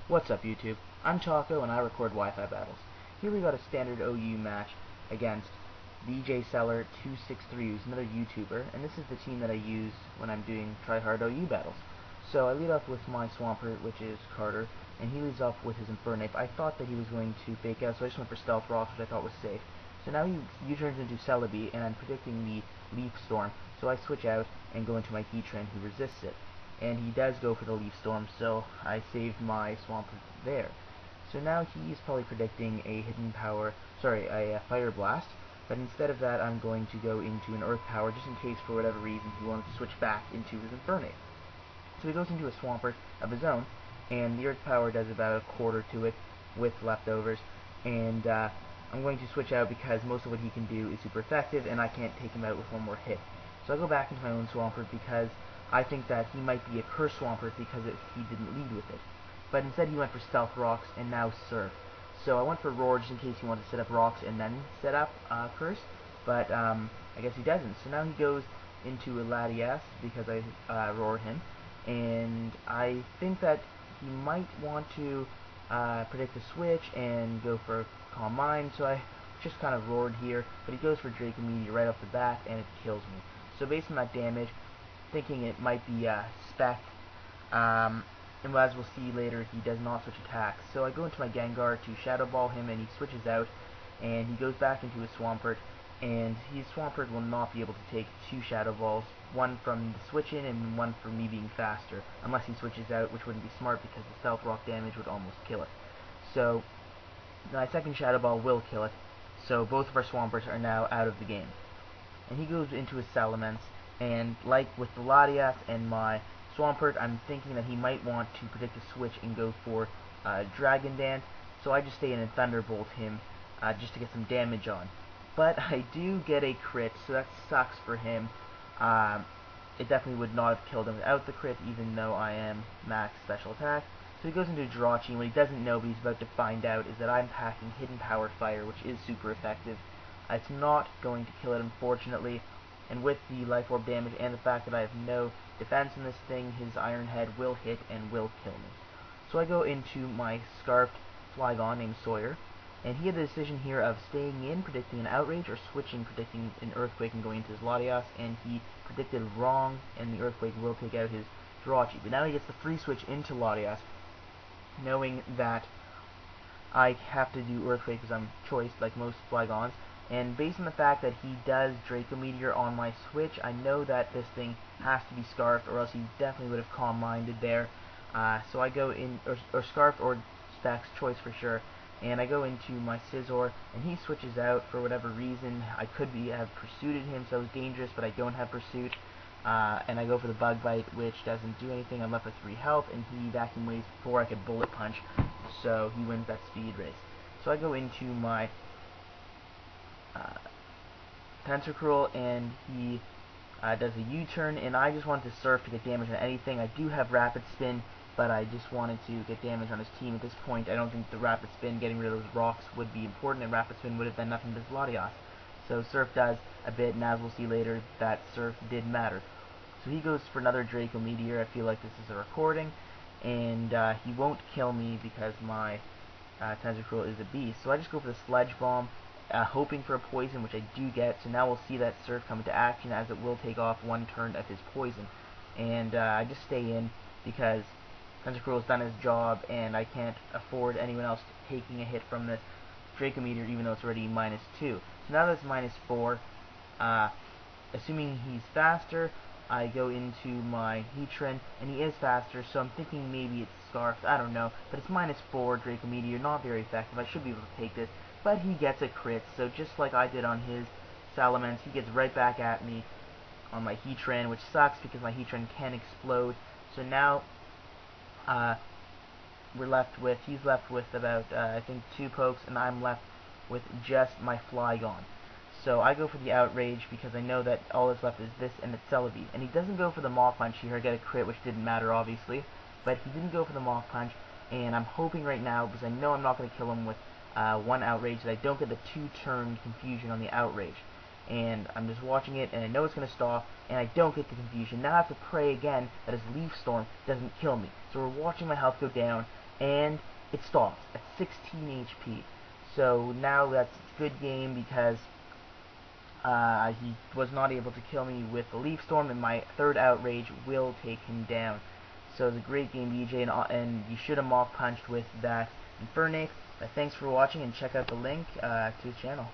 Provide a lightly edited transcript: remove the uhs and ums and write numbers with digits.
What's up, YouTube? I'm Taco and I record Wi-Fi battles. Here we got a standard OU match against Bjseller263, who's another YouTuber, and this is the team that I use when I'm doing tryhard OU battles. So I lead off with my Swampert, which is Carter, and he leads off with his Infernape. I thought that he was going to fake out, so I just went for Stealth Rocks, which I thought was safe. So now he U-turns into Celebi, and I'm predicting the Leaf Storm, so I switch out and go into my Heatran, who resists it. And he does go for the Leaf Storm, so I saved my Swampert there. So now he's probably predicting a a Fire Blast, but instead of that I'm going to go into an Earth Power, just in case for whatever reason he wants to switch back into his Infernape. So he goes into a Swampert of his own, and the Earth Power does about a quarter to it with leftovers, and I'm going to switch out because most of what he can do is super effective, and I can't take him out with one more hit. So I go back into my own Swampert because I think that he might be a Curse Swampert because he didn't lead with it. But instead he went for Stealth Rocks and now Surf. So I went for Roar just in case he wanted to set up Rocks and then set up Curse, but I guess he doesn't. So now he goes into a Latias because I Roar him, and I think that he might want to predict a switch and go for Calm Mind, so I just kind of roared here, but he goes for Draco Meteor right off the bat and it kills me. So based on that damage, thinking it might be Spec, and as we'll see later, he does not switch attacks. So I go into my Gengar to Shadow Ball him, and he switches out, and he goes back into his Swampert, and his Swampert will not be able to take two Shadow Balls, one from the switch in and one from me being faster, unless he switches out, which wouldn't be smart because the Stealth Rock damage would almost kill it. So my second Shadow Ball will kill it, so both of our Swamperts are now out of the game. And he goes into his Salamence, and like with the Latias and my Swampert, I'm thinking that he might want to predict a switch and go for Dragon Dance, so I just stay in and Thunderbolt him just to get some damage on. But I do get a crit, so that sucks for him. It definitely would not have killed him without the crit, even though I am max special attack. So he goes into Jirachi, and what he doesn't know, but he's about to find out, is that I'm packing Hidden Power Fire, which is super effective. It's not going to kill it, unfortunately, and with the Life Orb damage and the fact that I have no defense in this thing, his Iron Head will hit and will kill me. So I go into my Scarfed Flygon named Sawyer, and he had the decision here of staying in, predicting an Outrage, or switching, predicting an Earthquake and going into his Latias, and he predicted wrong, and the Earthquake will take out his Jirachi. But now he gets the free switch into Latias, knowing that I have to do Earthquake because I'm choiced like most Flygons, and based on the fact that he does Draco Meteor on my switch, I know that this thing has to be Scarfed, or else he definitely would have Calm Minded there. So I go in, or Scarfed or Specs, choice for sure, and I go into my Scizor, and he switches out for whatever reason. I could have pursued him, so it was dangerous, but I don't have Pursuit. And I go for the Bug Bite, which doesn't do anything. I'm left with 3 health, and he Vacuum Waves before I could Bullet Punch, so he wins that speed race. So I go into my Tentacruel, and he does a U-turn, and I just wanted to Surf to get damage on anything. I do have Rapid Spin, but I just wanted to get damage on his team. At this point, I don't think the Rapid Spin, getting rid of those rocks, would be important, and Rapid Spin would have done nothing to his Latias. So Surf does a bit, and as we'll see later, that Surf did matter. So he goes for another Draco Meteor. I feel like this is a recording, and he won't kill me because my Tentacruel is a beast. So I just go for the Sledge Bomb, hoping for a poison, which I do get. So now we'll see that Surf come into action, as it will take off one turn of his poison. And I just stay in because Tentacruel's done his job, and I can't afford anyone else taking a hit from this Draco Meteor, even though it's already -2. So now that's -4. Assuming he's faster, I go into my Heatran, and he is faster, so I'm thinking maybe it's Scarfed, I don't know, but it's -4 Draco Meteor, not very effective. I should be able to take this, but he gets a crit, so just like I did on his Salamence, he gets right back at me on my Heatran, which sucks because my Heatran can explode. So now he's left with about, I think 2 pokes, and I'm left with just my Flygon. So I go for the Outrage because I know that all that's left is this and it's Celebi. And he doesn't go for the Mach Punch here. I get a crit, which didn't matter, obviously. But he didn't go for the Mach Punch, and I'm hoping right now, because I know I'm not going to kill him with one Outrage, that I don't get the 2-turn confusion on the Outrage. And I'm just watching it, and I know it's going to stop, and I don't get the confusion. Now I have to pray again that his Leaf Storm doesn't kill me. So we're watching my health go down, and it stops at 16 HP. So now that's a good game because he was not able to kill me with the Leaf Storm, and my third Outrage will take him down. So it's a great game, BJ, and you should have Mach Punched with that Infernape. Thanks for watching, and check out the link to his channel.